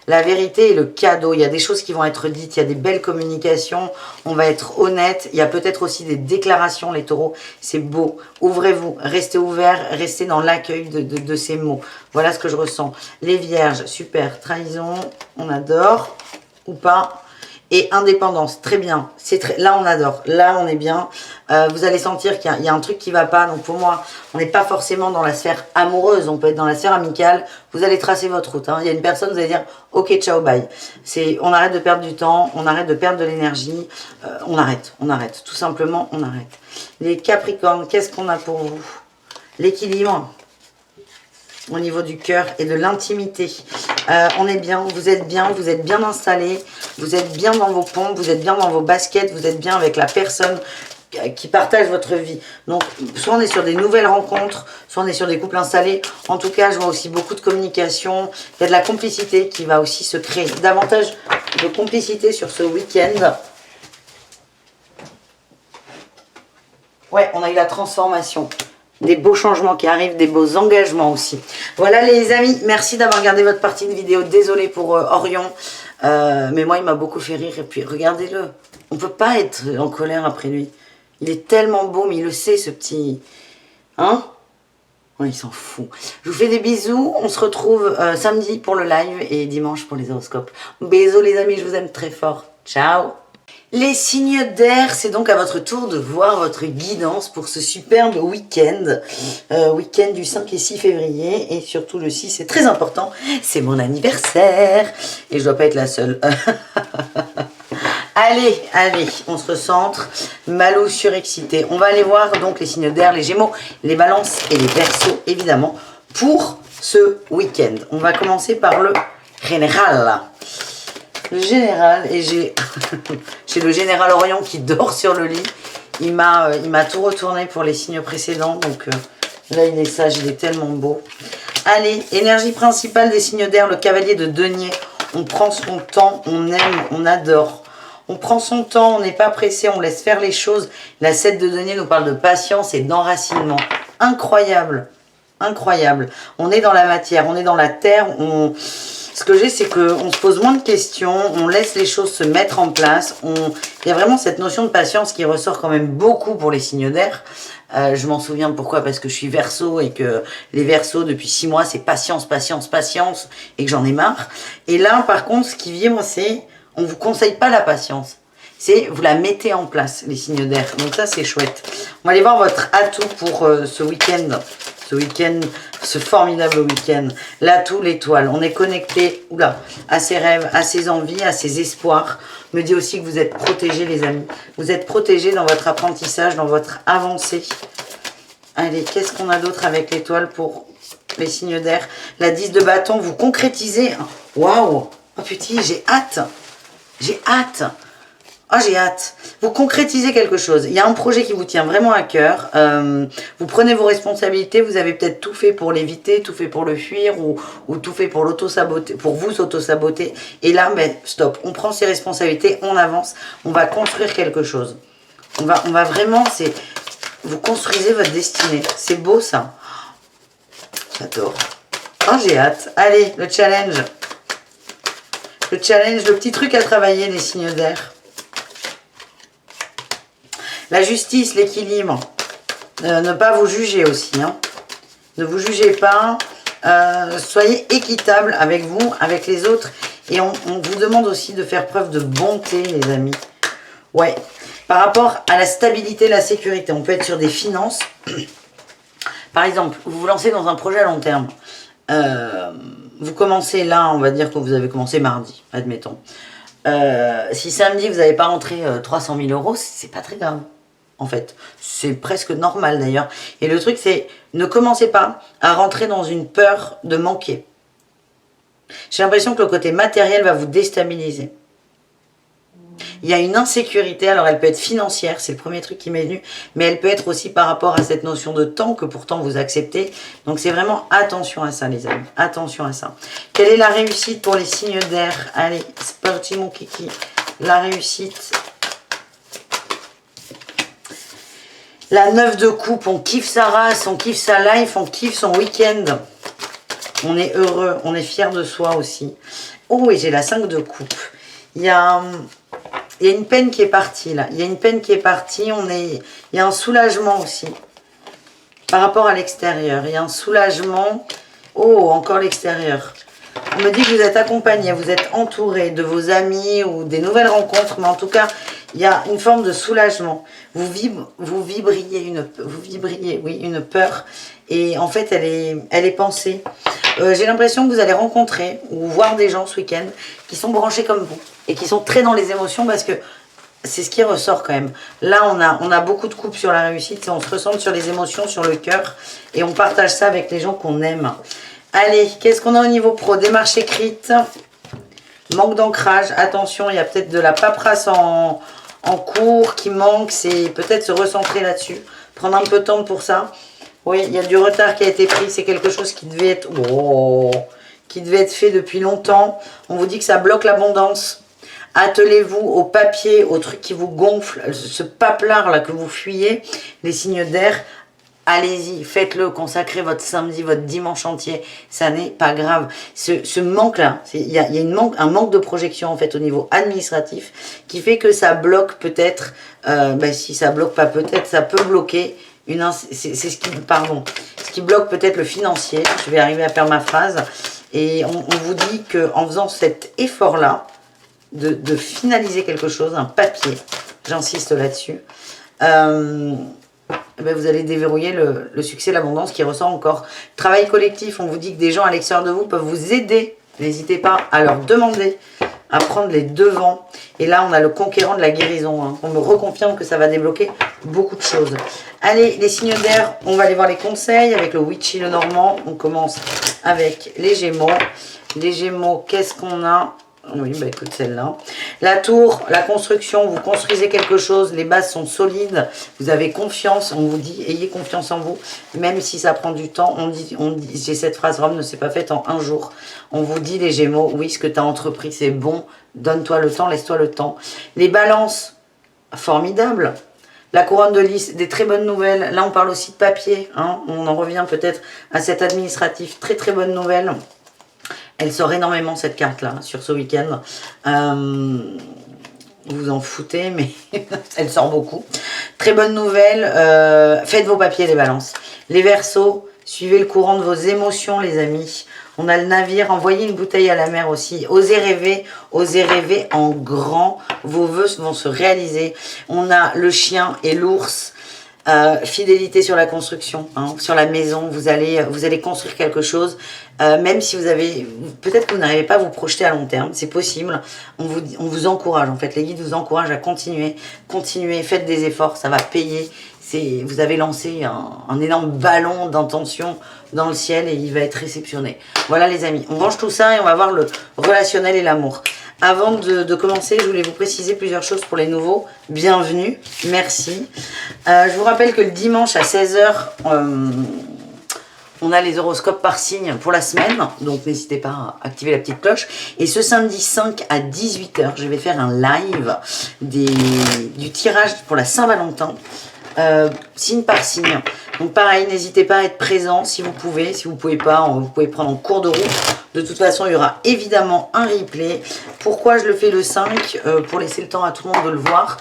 La vérité et le cadeau. Il y a des choses qui vont être dites, il y a des belles communications. On va être honnête. Il y a peut-être aussi des déclarations, les taureaux. C'est beau. Ouvrez-vous, restez ouverts, restez dans l'accueil de ces mots. Voilà ce que je ressens. Les vierges, super. Trahison, on adore. Ou pas. Et indépendance, très bien. Là, on adore. Là, on est bien. Vous allez sentir qu'il y a un truc qui ne va pas. Donc, pour moi, on n'est pas forcément dans la sphère amoureuse. On peut être dans la sphère amicale. Vous allez tracer votre route. Hein. Il y a une personne, vous allez dire, ok, ciao, bye. On arrête de perdre du temps. On arrête de perdre de l'énergie. On arrête. Tout simplement, on arrête. Les Capricornes, qu'est-ce qu'on a pour vous? L'équilibre au niveau du cœur et de l'intimité. On est bien, vous êtes bien installé, vous êtes bien dans vos pompes, vous êtes bien dans vos baskets, vous êtes bien avec la personne qui partage votre vie. Donc, soit on est sur des nouvelles rencontres, soit on est sur des couples installés. En tout cas, je vois aussi beaucoup de communication. Il y a de la complicité qui va aussi se créer. Davantage de complicité sur ce week-end. Ouais, on a eu la transformation. Des beaux changements qui arrivent, des beaux engagements aussi. Voilà les amis, merci d'avoir regardé votre partie de vidéo. Désolée pour Orion, mais moi il m'a beaucoup fait rire. Et puis regardez-le, on ne peut pas être en colère après lui. Il est tellement beau, mais il le sait ce petit... Hein? Ouais, il s'en fout. Je vous fais des bisous, on se retrouve samedi pour le live et dimanche pour les horoscopes. Bisous les amis, je vous aime très fort. Ciao! Les signes d'air, c'est donc à votre tour de voir votre guidance pour ce superbe week-end. Week-end du 5 et 6 février. Et surtout le 6, c'est très important. C'est mon anniversaire. Et je dois pas être la seule. Allez, on se recentre. Malo surexcité. On va aller voir donc les signes d'air, les gémeaux, les balances et les verseaux, évidemment, pour ce week-end. On va commencer par le général. Le général, et j'ai le général Orion qui dort sur le lit. il m'a tout retourné pour les signes précédents. Donc là, il est sage, il est tellement beau. Allez, énergie principale des signes d'air, le cavalier de denier. On prend son temps, on aime, on adore. On prend son temps, on n'est pas pressé, on laisse faire les choses. La 7 de denier nous parle de patience et d'enracinement. Incroyable, incroyable. On est dans la matière, on est dans la terre. Ce que j'ai, c'est qu'on se pose moins de questions, on laisse les choses se mettre en place. Il y a vraiment cette notion de patience qui ressort quand même beaucoup pour les signes d'air. Je m'en souviens pourquoi, parce que je suis Verseau et que les Verseaux depuis 6 mois c'est patience, patience, patience et que j'en ai marre. Et là par contre ce qui vient moi c'est, on vous conseille pas la patience, c'est vous la mettez en place les signes d'air, donc ça c'est chouette. On va aller voir votre atout pour ce week-end, ce formidable week-end, l'atout l'étoile. On est connecté à ses rêves, à ses envies, à ses espoirs. Me dit aussi que vous êtes protégés les amis. Vous êtes protégés dans votre apprentissage, dans votre avancée. Allez, qu'est-ce qu'on a d'autre avec l'étoile pour les signes d'air? La 10 de bâton, vous concrétisez. Waouh! Oh putain, j'ai hâte. J'ai hâte. Oh, j'ai hâte. Vous concrétisez quelque chose. Il y a un projet qui vous tient vraiment à cœur. Vous prenez vos responsabilités. Vous avez peut-être tout fait pour l'éviter, tout fait pour le fuir ou tout fait pour l'auto-saboter, pour vous auto-saboter. Et là, ben, stop. On prend ses responsabilités, on avance. On va construire quelque chose. On va vraiment, vous construisez votre destinée. C'est beau, ça. J'adore. Oh, j'ai hâte. Allez, le challenge. Le challenge, le petit truc à travailler, les signes d'air. La justice, l'équilibre. Ne pas vous juger aussi. Hein. Ne vous jugez pas. Soyez équitable avec vous, avec les autres. Et on vous demande aussi de faire preuve de bonté, les amis. Ouais. Par rapport à la stabilité, la sécurité. On peut être sur des finances. Par exemple, vous vous lancez dans un projet à long terme. Vous commencez là, on va dire que vous avez commencé mardi, admettons. Si samedi, vous n'avez pas rentré 300 000 €, c'est pas très grave. En fait, c'est presque normal d'ailleurs. Et le truc, c'est ne commencez pas à rentrer dans une peur de manquer. J'ai l'impression que le côté matériel va vous déstabiliser. Il y a une insécurité, alors elle peut être financière, c'est le premier truc qui m'est venu, mais elle peut être aussi par rapport à cette notion de temps que pourtant vous acceptez. Donc c'est vraiment attention à ça les amis, attention à ça. Quelle est la réussite pour les signes d'air? Allez, c'est parti mon kiki, la réussite. La 9 de coupe, on kiffe sa race, on kiffe sa life, on kiffe son week-end. On est heureux, on est fier de soi aussi. Oh, et j'ai la 5 de coupe. Il y a une peine qui est partie là. Il y a une peine qui est partie. Il y a un soulagement aussi. Par rapport à l'extérieur. Il y a un soulagement. Oh, encore l'extérieur. On me dit que vous êtes accompagné, vous êtes entouré de vos amis ou des nouvelles rencontres. Mais en tout cas, il y a une forme de soulagement. Vous vibriez une peur. Et en fait, elle est pensée. J'ai l'impression que vous allez rencontrer ou voir des gens ce week-end qui sont branchés comme vous et qui sont très dans les émotions parce que c'est ce qui ressort quand même. Là, on a beaucoup de coupes sur la réussite, on se ressent sur les émotions, sur le cœur et on partage ça avec les gens qu'on aime. Allez, qu'est-ce qu'on a au niveau pro? Démarche écrite, manque d'ancrage, attention, il y a peut-être de la paperasse en cours qui manque, c'est peut-être se recentrer là-dessus, prendre un peu de temps pour ça. Oui, il y a du retard qui a été pris. C'est quelque chose qui devait être, fait depuis longtemps. On vous dit que ça bloque l'abondance. Attelez-vous au papier, au truc qui vous gonfle, ce paplard là que vous fuyez, les signes d'air. Allez-y, faites-le, consacrez votre samedi, votre dimanche entier. Ça n'est pas grave. Ce manque-là, il y a un manque de projection en fait au niveau administratif qui fait que ça bloque peut-être. Si ça bloque pas peut-être, ça peut bloquer. C'est ce qui bloque peut-être le financier. Je vais arriver à faire ma phrase. Et on vous dit qu'en faisant cet effort-là, de finaliser quelque chose, un papier, j'insiste là-dessus, vous allez déverrouiller le succès, l'abondance qui ressort encore. Travail collectif, on vous dit que des gens à l'extérieur de vous peuvent vous aider. N'hésitez pas à leur demander, à prendre les devants. Et là, on a le conquérant de la guérison. Hein. On me reconfirme que ça va débloquer beaucoup de choses. Allez, les signes d'air, on va aller voir les conseils avec le Witchy, le Normand. On commence avec les Gémeaux. Les Gémeaux, qu'est-ce qu'on a? Oui, bah écoute, celle-là. La tour, la construction, vous construisez quelque chose, les bases sont solides, vous avez confiance, on vous dit, ayez confiance en vous, même si ça prend du temps. On dit j'ai cette phrase, Rome ne s'est pas faite en un jour. On vous dit, les Gémeaux, oui, ce que tu as entrepris, c'est bon, donne-toi le temps, laisse-toi le temps. Les balances, formidable. La couronne de lys, des très bonnes nouvelles. Là, on parle aussi de papier, hein. On en revient peut-être à cet administratif, très très bonne nouvelle. Elle sort énormément cette carte-là sur ce week-end. Vous en foutez, mais elle sort beaucoup. Très bonne nouvelle. Faites vos papiers, les balances. Les Verseaux, suivez le courant de vos émotions, les amis. On a le navire, envoyez une bouteille à la mer aussi. Osez rêver en grand. Vos vœux vont se réaliser. On a le chien et l'ours. Fidélité sur la construction, hein, sur la maison, vous allez construire quelque chose, même si vous avez, peut-être que vous n'arrivez pas à vous projeter à long terme, c'est possible, on vous encourage, en fait, les guides vous encouragent à continuer, faites des efforts, ça va payer, vous avez lancé un énorme ballon d'intention dans le ciel et il va être réceptionné. Voilà les amis, on range tout ça et on va voir le relationnel et l'amour. Avant de commencer, je voulais vous préciser plusieurs choses pour les nouveaux. Bienvenue, merci. Je vous rappelle que le dimanche à 16 h, on a les horoscopes par signe pour la semaine. Donc n'hésitez pas à activer la petite cloche. Et ce samedi 5 à 18 h, je vais faire un live du tirage pour la Saint-Valentin. Signe par signe. Donc pareil, n'hésitez pas à être présent si vous pouvez. Si vous ne pouvez pas, vous pouvez prendre en cours de route. De toute façon, il y aura évidemment un replay. Pourquoi je le fais le 5 pour laisser le temps à tout le monde de le voir.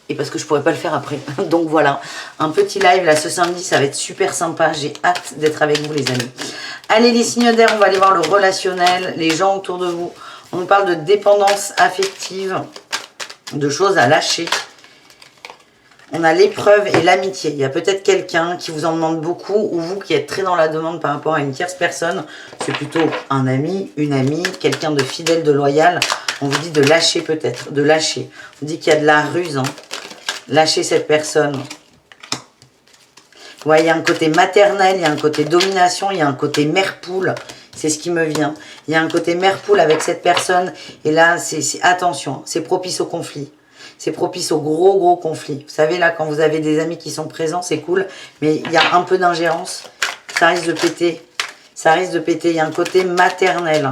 Et parce que je ne pourrais pas le faire après. Donc voilà, un petit live là ce samedi, ça va être super sympa. J'ai hâte d'être avec vous les amis. Allez les signes d'air, on va aller voir le relationnel, les gens autour de vous. On nous parle de dépendance affective, de choses à lâcher. On a l'épreuve et l'amitié. Il y a peut-être quelqu'un qui vous en demande beaucoup ou vous qui êtes très dans la demande par rapport à une tierce personne. C'est plutôt un ami, une amie, quelqu'un de fidèle, de loyal. On vous dit de lâcher peut-être, de lâcher. On vous dit qu'il y a de la ruse. Hein. Lâchez cette personne. Ouais, il y a un côté maternel, il y a un côté domination, il y a un côté mère-poule. C'est ce qui me vient. Il y a un côté mère-poule avec cette personne. Et là, attention, c'est propice au conflit. C'est propice au gros conflit. Vous savez, là, quand vous avez des amis qui sont présents, c'est cool. Mais il y a un peu d'ingérence. Ça risque de péter. Ça risque de péter. Il y a un côté maternel.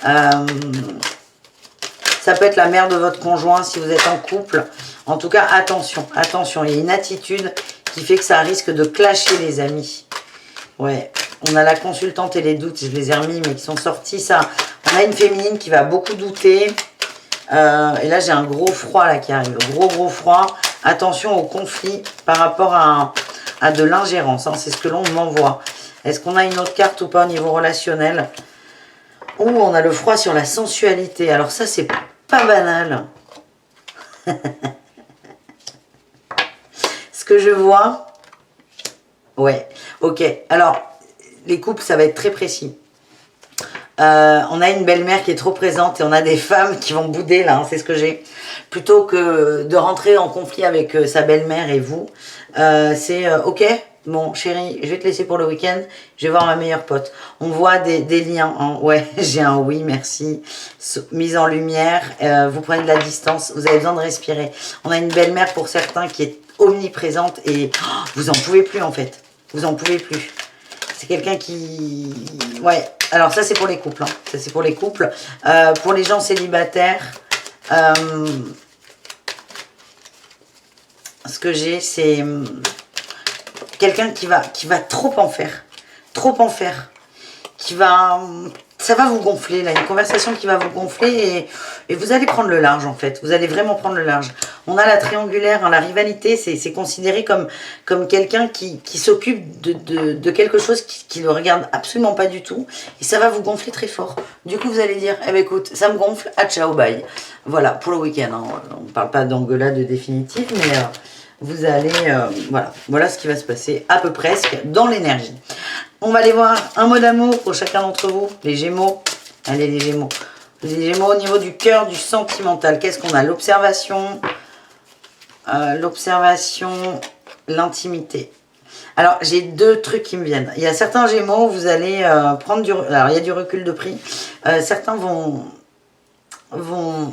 Hein. Ça peut être la mère de votre conjoint si vous êtes en couple. En tout cas, attention. Attention. Il y a une attitude qui fait que ça risque de clasher, les amis. Ouais. On a la consultante et les doutes. Je les ai remis, mais qui sont sortis. Ça. On a une féminine qui va beaucoup douter. Et là, j'ai un gros froid là qui arrive. Gros froid. Attention au conflit par rapport à de l'ingérence. Hein, c'est ce que l'on m'envoie. Est-ce qu'on a une autre carte ou pas au niveau relationnel? Ouh, on a le froid sur la sensualité. Alors ça, c'est pas banal. Ce que je vois... Ouais, ok. Alors, les couples, ça va être très précis. On a une belle-mère qui est trop présente et on a des femmes qui vont bouder là, hein, c'est ce que j'ai. Plutôt que de rentrer en conflit avec sa belle-mère et vous, c'est ok, bon chérie, je vais te laisser pour le week-end, je vais voir ma meilleure pote. On voit des liens, hein. Ouais, j'ai un oui, merci. Mise en lumière, vous prenez de la distance, vous avez besoin de respirer. On a une belle-mère pour certains qui est omniprésente et vous en pouvez plus en fait, vous en pouvez plus. C'est quelqu'un qui... Ouais, alors ça c'est pour les couples. Hein. Ça c'est pour les couples. Pour les gens célibataires, ce que j'ai c'est quelqu'un qui va trop en faire. Trop en faire. Qui va... Ça va vous gonfler, là, une conversation qui va vous gonfler et vous allez prendre le large, en fait. Vous allez vraiment prendre le large. On a la triangulaire, hein, la rivalité, c'est considéré comme quelqu'un qui s'occupe de quelque chose qui ne le regarde absolument pas du tout. Et ça va vous gonfler très fort. Du coup, vous allez dire, eh ben écoute, ça me gonfle, à ciao, bye. Voilà, pour le week-end. Hein. On ne parle pas d'engueulade définitive, mais vous allez... voilà ce qui va se passer, à peu près, dans l'énergie. On va aller voir un mot d'amour pour chacun d'entre vous, les Gémeaux. Allez, les Gémeaux. Les Gémeaux au niveau du cœur, du sentimental. Qu'est-ce qu'on a? L'observation, l'intimité. Alors, j'ai deux trucs qui me viennent. Il y a certains Gémeaux, vous allez prendre du... Alors, il y a du recul de prix. Certains vont vont...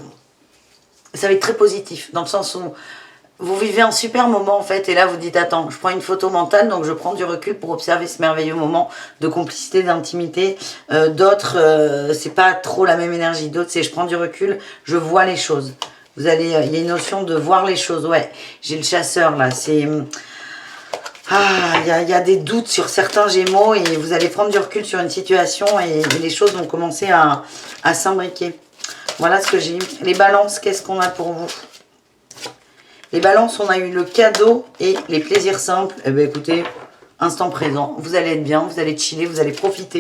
Ça va être très positif, dans le sens où vous vivez un super moment en fait, et là vous dites attends, je prends une photo mentale, donc je prends du recul pour observer ce merveilleux moment de complicité, d'intimité. D'autres, c'est pas trop la même énergie. D'autres, c'est je prends du recul, je vois les choses. Vous allez, il y a une notion de voir les choses. Ouais, j'ai le chasseur là, c'est... Ah, il y a des doutes sur certains Gémeaux et vous allez prendre du recul sur une situation et les choses vont commencer à s'imbriquer. Voilà ce que j'ai. Les balances, qu'est-ce qu'on a pour vous? Les balances, on a eu le cadeau et les plaisirs simples. Eh bien, écoutez, instant présent, vous allez être bien, vous allez chiller, vous allez profiter.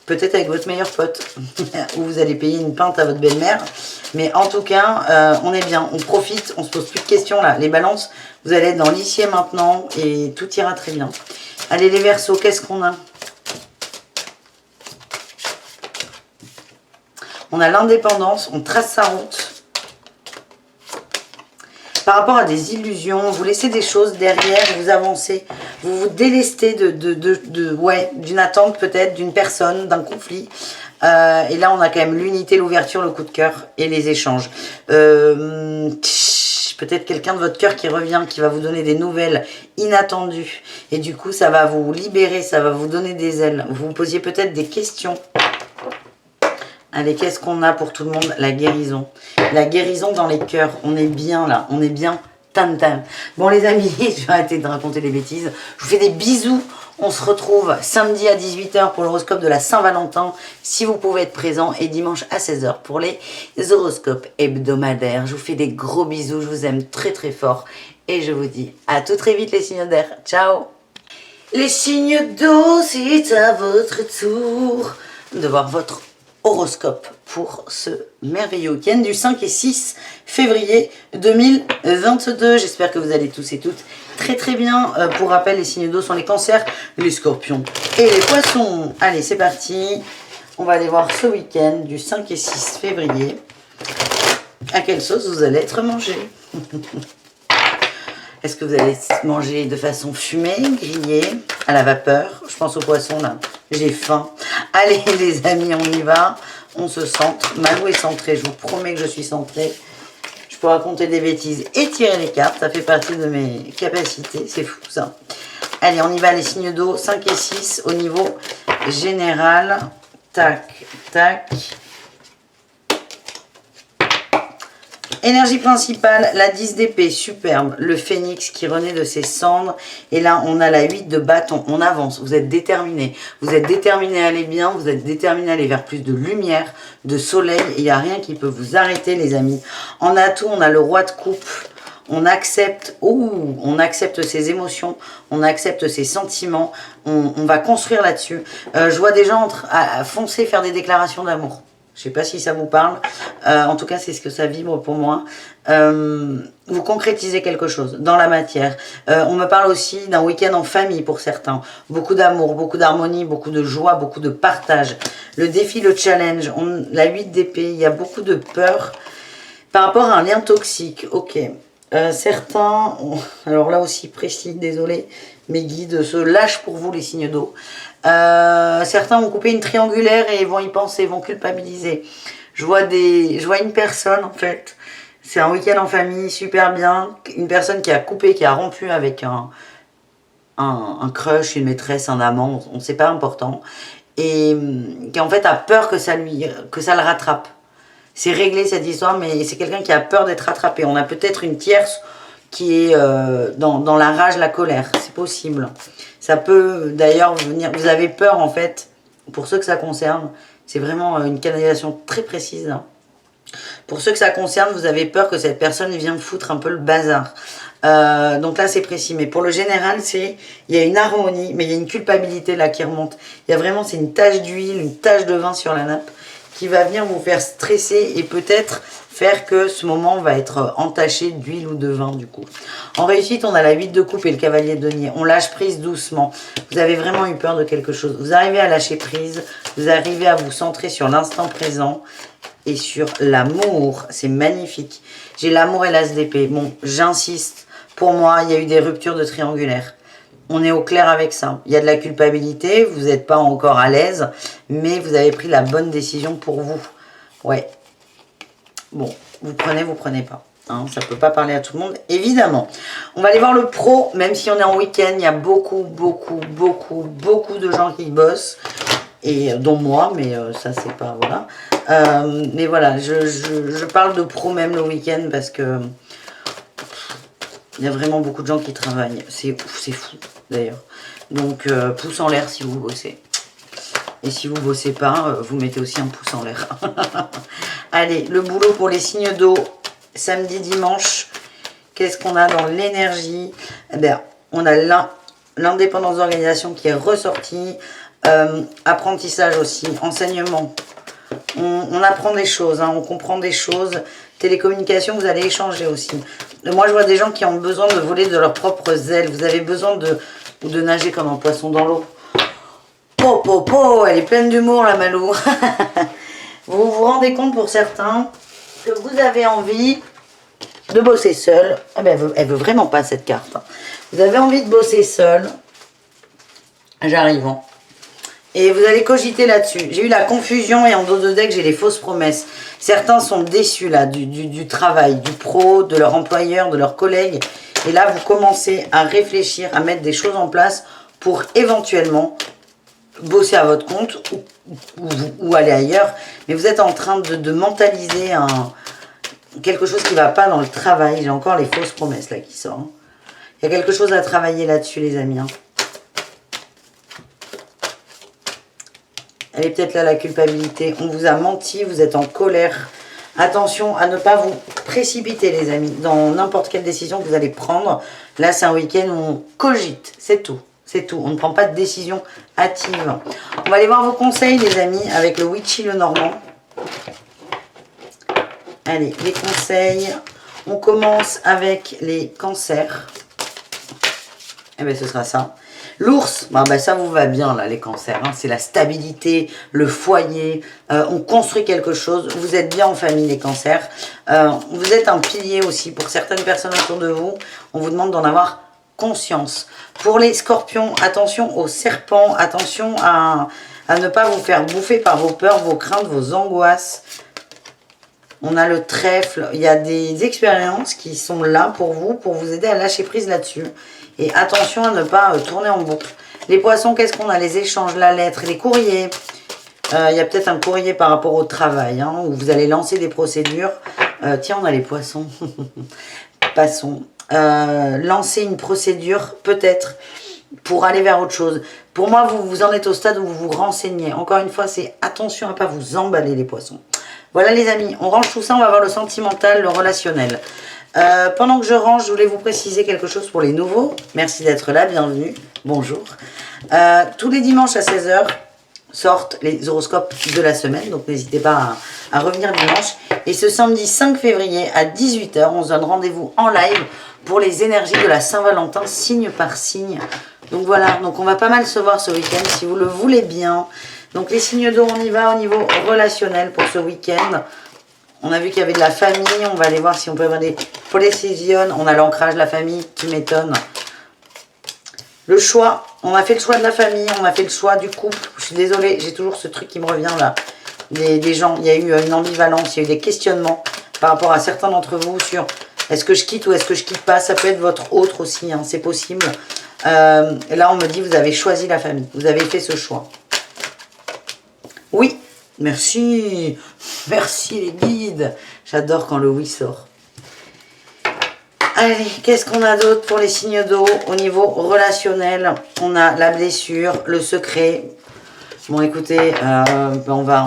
Peut-être avec votre meilleur pote. Ou vous allez payer une pinte à votre belle-mère. Mais en tout cas, on est bien, on profite, on se pose plus de questions là. Les balances, vous allez être dans l'ici et maintenant et tout ira très bien. Allez, les Verseaux, qu'est-ce qu'on a? On a l'indépendance, on trace sa route. Par rapport à des illusions, vous laissez des choses derrière, vous avancez, vous vous délestez d'une attente peut-être, d'une personne, d'un conflit. Et là, on a quand même l'unité, l'ouverture, le coup de cœur et les échanges. Peut-être quelqu'un de votre cœur qui revient, qui va vous donner des nouvelles inattendues. Et du coup, ça va vous libérer, ça va vous donner des ailes. Vous vous posiez peut-être des questions. Allez, qu'est-ce qu'on a pour tout le monde? La guérison. La guérison dans les cœurs. On est bien là. On est bien. Tam tam. Bon les amis, je vais arrêter de raconter des bêtises. Je vous fais des bisous. On se retrouve samedi à 18 h pour l'horoscope de la Saint-Valentin. Si vous pouvez être présent. Et dimanche à 16 h pour les horoscopes hebdomadaires. Je vous fais des gros bisous. Je vous aime très très fort. Et je vous dis à tout très vite les signes d'air. Ciao. Les signes d'eau, c'est à votre tour de voir votre horoscope pour ce merveilleux week-end du 5 et 6 février 2022. J'espère que vous allez tous et toutes très très bien. Pour rappel, les signes d'eau sont les cancers, les scorpions et les poissons. Allez, c'est parti. On va aller voir ce week-end du 5 et 6 février. À quelle sauce vous allez être mangé? Est-ce que vous allez manger de façon fumée, grillée, à la vapeur? Je pense aux poissons là. J'ai faim. Allez les amis, on y va. On se centre. Malou est centré. Je vous promets que je suis centrée. Je peux raconter des bêtises et tirer les cartes. Ça fait partie de mes capacités. C'est fou ça. Allez, on y va les signes d'eau. 5 et 6 au niveau général. Tac, tac. Énergie principale, la 10 d'épée, superbe. Le phénix qui renaît de ses cendres. Et là, on a la 8 de bâton. On avance, vous êtes déterminé. Vous êtes déterminé à aller bien. Vous êtes déterminé à aller vers plus de lumière, de soleil. Il n'y a rien qui peut vous arrêter, les amis. En atout, on a le roi de coupe. On accepte, on accepte ses émotions. On accepte ses sentiments. On va construire là-dessus. Je vois des gens à foncer faire des déclarations d'amour. Je ne sais pas si ça vous parle. En tout cas, c'est ce que ça vibre pour moi. Vous concrétisez quelque chose dans la matière. On me parle aussi d'un week-end en famille pour certains. Beaucoup d'amour, beaucoup d'harmonie, beaucoup de joie, beaucoup de partage. Le défi, le challenge, la 8 d'épée, il y a beaucoup de peur par rapport à un lien toxique. Ok. Certains, alors là aussi précis, désolé, mes guides se lâchent pour vous les signes d'eau. Certains vont couper une triangulaire et vont y penser, vont culpabiliser. Je vois une personne en fait, c'est un week-end en famille, super bien. Une personne qui a coupé, qui a rompu avec un crush, une maîtresse, un amant, on ne sait pas important. Et qui en fait a peur que ça le rattrape. C'est réglé cette histoire, mais c'est quelqu'un qui a peur d'être rattrapé. On a peut-être une tierce qui est dans la rage, la colère. C'est possible. Ça peut d'ailleurs venir... Vous avez peur, en fait, pour ceux que ça concerne. C'est vraiment une canalisation très précise. Hein. Pour ceux que ça concerne, vous avez peur que cette personne vienne foutre un peu le bazar. Donc là, c'est précis. Mais pour le général, il y a une harmonie, mais il y a une culpabilité là qui remonte. Il y a vraiment, c'est une tache d'huile, une tache de vin sur la nappe qui va venir vous faire stresser et peut-être faire que ce moment va être entaché d'huile ou de vin du coup. En réussite, on a la 8 de coupe et le cavalier de denier. On lâche prise doucement. Vous avez vraiment eu peur de quelque chose. Vous arrivez à lâcher prise. Vous arrivez à vous centrer sur l'instant présent et sur l'amour. C'est magnifique. J'ai l'amour et l'as d'épée. Bon, j'insiste. Pour moi, il y a eu des ruptures de triangulaire. On est au clair avec ça. Il y a de la culpabilité, vous n'êtes pas encore à l'aise, mais vous avez pris la bonne décision pour vous. Ouais. Bon, vous prenez pas. Hein, ça ne peut pas parler à tout le monde, évidemment. On va aller voir le pro, même si on est en week-end, il y a beaucoup de gens qui bossent, et dont moi, mais ça c'est pas, voilà. Mais voilà, je parle de pro même le week-end parce que il y a vraiment beaucoup de gens qui travaillent. C'est fou d'ailleurs. Donc pouce en l'air si vous bossez. Et si vous ne bossez pas, vous mettez aussi un pouce en l'air. Allez, le boulot pour les signes d'eau, samedi, dimanche. Qu'est-ce qu'on a dans l'énergie? Eh bien, on a l'indépendance d'organisation qui est ressortie. Apprentissage aussi, enseignement. On apprend des choses, hein, on comprend des choses. Télécommunication, vous allez échanger aussi. Moi, je vois des gens qui ont besoin de voler de leurs propres ailes. Vous avez besoin de nager comme un poisson dans l'eau. Elle est pleine d'humour, la Malou. Vous vous rendez compte pour certains que vous avez envie de bosser seul. Ah ben, elle veut vraiment pas cette carte. Vous avez envie de bosser seul. J'arrive. Hein. Et vous allez cogiter là-dessus. J'ai eu la confusion et en dos de deck, j'ai les fausses promesses. Certains sont déçus là du travail, du pro, de leur employeur, de leurs collègues. Et là, vous commencez à réfléchir, à mettre des choses en place pour éventuellement bosser à votre compte ou aller ailleurs. Mais vous êtes en train de mentaliser quelque chose qui ne va pas dans le travail. J'ai encore les fausses promesses là qui sortent. Il y a quelque chose à travailler là-dessus, les amis. Hein. Elle est peut-être là, la culpabilité. On vous a menti, vous êtes en colère. Attention à ne pas vous précipiter, les amis, dans n'importe quelle décision que vous allez prendre. Là, c'est un week-end où on cogite, c'est tout. C'est tout, on ne prend pas de décision hâtive. On va aller voir vos conseils, les amis, avec le Witchy le Normand. Allez, les conseils. On commence avec les cancers. Eh bien, ce sera ça. L'ours, ça vous va bien, là, les cancers. Hein. C'est la stabilité, le foyer. On construit quelque chose. Vous êtes bien en famille, les cancers. Vous êtes un pilier aussi pour certaines personnes autour de vous. On vous demande d'en avoir conscience. Pour les scorpions, attention aux serpents, attention à ne pas vous faire bouffer par vos peurs, vos craintes, vos angoisses. On a le trèfle, il y a des expériences qui sont là pour vous aider à lâcher prise là-dessus. Et attention à ne pas tourner en boucle. Les poissons, qu'est-ce qu'on a? Les échanges, la lettre, les courriers. Il y a peut-être un courrier par rapport au travail, hein, où vous allez lancer des procédures. Tiens, on a les poissons. Passons. Lancer une procédure, peut-être, pour aller vers autre chose. Pour moi, vous en êtes au stade où vous vous renseignez. Encore une fois, c'est attention à ne pas vous emballer, les poissons. Voilà, les amis, on range tout ça, on va voir le sentimental, le relationnel. Pendant que je range, je voulais vous préciser quelque chose pour les nouveaux. Merci d'être là, bienvenue, bonjour. Tous les dimanches à 16 h sortent les horoscopes de la semaine, donc n'hésitez pas à revenir dimanche. Et ce samedi 5 février à 18 h, on se donne rendez-vous en live pour les énergies de la Saint-Valentin, signe par signe. Donc voilà, donc on va pas mal se voir ce week-end, si vous le voulez bien. Donc les signes d'eau, on y va au niveau relationnel pour ce week-end. On a vu qu'il y avait de la famille, on va aller voir si on peut avoir des polycésiones. On a l'ancrage, la famille qui m'étonne. Le choix, on a fait le choix de la famille, on a fait le choix du couple. Je suis désolée, j'ai toujours ce truc qui me revient là. Des gens, il y a eu une ambivalence, il y a eu des questionnements par rapport à certains d'entre vous sur est-ce que je quitte ou est-ce que je quitte pas. Ça peut être votre autre aussi, hein, c'est possible. Là, on me dit vous avez choisi la famille, vous avez fait ce choix. Oui, merci, merci les guides. J'adore quand le oui sort. Allez, qu'est-ce qu'on a d'autre pour les signes d'eau au niveau relationnel? On a la blessure, le secret. Bon, écoutez, on va...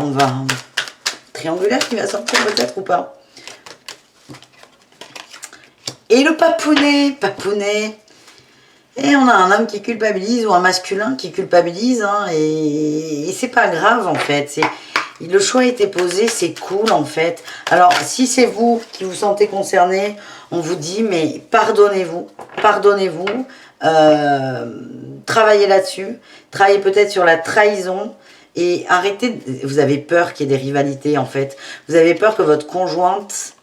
Triangulaire qui va sortir peut-être ou pas? Et le papounet, Et on a un homme qui culpabilise ou un masculin qui culpabilise. Hein, et c'est pas grave en fait. Le choix a été posé, c'est cool en fait. Alors si c'est vous qui vous sentez concerné, on vous dit mais pardonnez-vous. Travaillez là-dessus. Travaillez peut-être sur la trahison. Et arrêtez, vous avez peur qu'il y ait des rivalités en fait. Vous avez peur que votre conjointe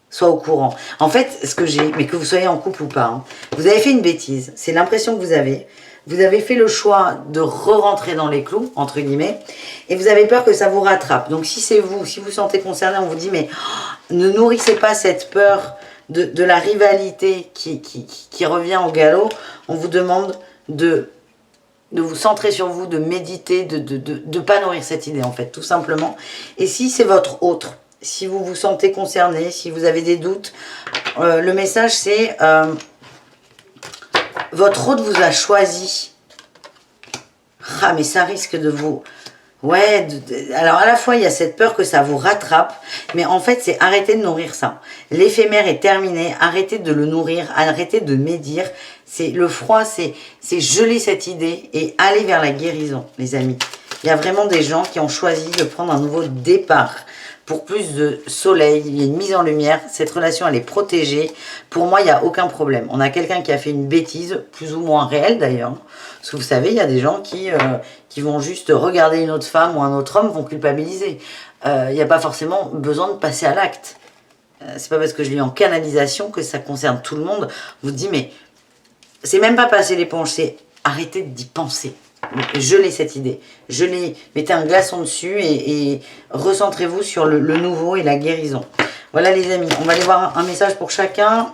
soit au courant. En fait, ce que j'ai, mais que vous soyez en couple ou pas, hein, vous avez fait une bêtise. C'est l'impression que vous avez. Vous avez fait le choix de re-rentrer dans les clous, entre guillemets, et vous avez peur que ça vous rattrape. Donc si c'est vous, si vous vous sentez concerné, on vous dit, mais Ne nourrissez pas cette peur de la rivalité qui revient au galop. On vous demande de vous centrer sur vous, de méditer, de pas nourrir cette idée en fait, tout simplement. Et si c'est votre autre, si vous vous sentez concerné, si vous avez des doutes, le message c'est votre autre vous a choisi. Ah mais ça risque de vous... Ouais, alors à la fois il y a cette peur que ça vous rattrape, mais en fait c'est arrêter de nourrir ça. L'éphémère est terminé, arrêtez de le nourrir, arrêtez de médire. C'est le froid, c'est geler cette idée et aller vers la guérison, les amis. Il y a vraiment des gens qui ont choisi de prendre un nouveau départ pour plus de soleil, il y a une mise en lumière, cette relation elle est protégée. Pour moi il n'y a aucun problème. On a quelqu'un qui a fait une bêtise, plus ou moins réelle d'ailleurs. Parce que vous savez, il y a des gens qui vont juste regarder une autre femme ou un autre homme, vont culpabiliser. Il n'y a pas forcément besoin de passer à l'acte. C'est pas parce que je lis en canalisation que ça concerne tout le monde. On vous dit mais c'est même pas passer l'éponge, c'est arrêter d'y penser. Gelez cette idée, gelez, mettez un glaçon dessus et recentrez-vous sur le nouveau et la guérison. Voilà les amis, on va aller voir un message pour chacun.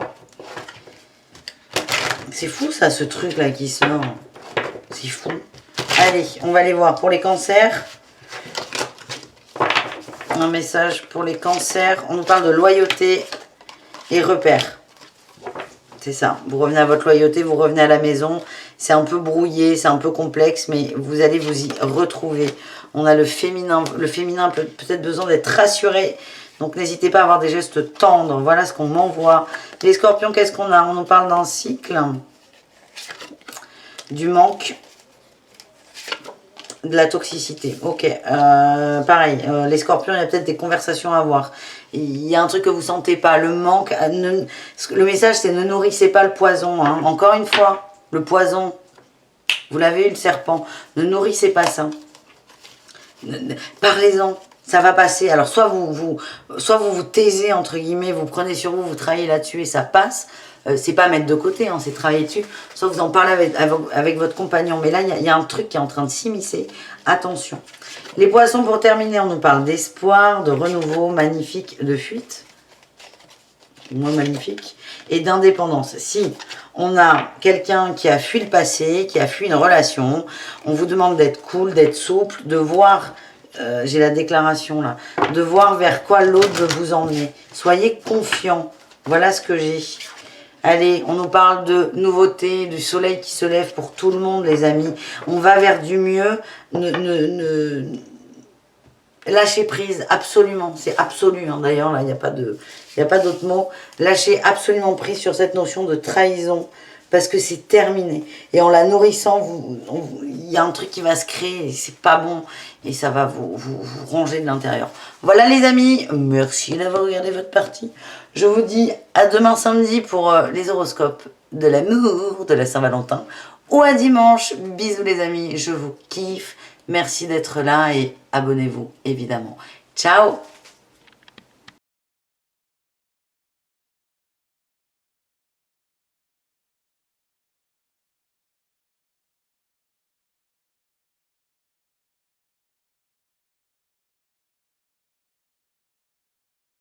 C'est fou ça, ce truc là qui sort. C'est fou. Allez, on va aller voir pour les cancers. Un message pour les cancers. On nous parle de loyauté et repères. C'est ça. Vous revenez à votre loyauté, vous revenez à la maison. C'est un peu brouillé, c'est un peu complexe, mais vous allez vous y retrouver. On a le féminin. Le féminin a peut-être besoin d'être rassuré. Donc n'hésitez pas à avoir des gestes tendres. Voilà ce qu'on m'envoie. Les scorpions, qu'est-ce qu'on a? On nous parle d'un cycle. Du manque. De la toxicité. Ok. Pareil. Les scorpions, il y a peut-être des conversations à avoir. Il y a un truc que vous sentez pas. Le manque. Le message, c'est ne nourrissez pas le poison. Hein. Encore une fois. Le poison, vous l'avez eu, le serpent. Ne nourrissez pas ça. Parlez-en, ça va passer. Alors, soit vous taisez, entre guillemets, vous prenez sur vous, vous travaillez là-dessus et ça passe. C'est pas mettre de côté, hein, c'est travailler dessus. Soit vous en parlez avec votre compagnon. Mais là, il y a un truc qui est en train de s'immiscer. Attention. Les poissons, pour terminer, on nous parle d'espoir, de renouveau, magnifique, de fuite. Moins magnifique. Et d'indépendance. Si on a quelqu'un qui a fui le passé, qui a fui une relation, on vous demande d'être cool, d'être souple, de voir, j'ai la déclaration là, de voir vers quoi l'autre veut vous emmener. Soyez confiants. Voilà ce que j'ai. Allez, on nous parle de nouveauté, du soleil qui se lève pour tout le monde, les amis. On va vers du mieux. Lâchez prise, absolument. C'est absolu, hein. D'ailleurs, là, il n'y a pas d'autre mot. Lâchez absolument prise sur cette notion de trahison. Parce que c'est terminé. Et en la nourrissant, il y a un truc qui va se créer. Et c'est pas bon. Et ça va vous ronger de l'intérieur. Voilà les amis. Merci d'avoir regardé votre partie. Je vous dis à demain samedi pour les horoscopes de l'amour, de la Saint-Valentin. Ou à dimanche. Bisous les amis. Je vous kiffe. Merci d'être là et abonnez-vous évidemment. Ciao!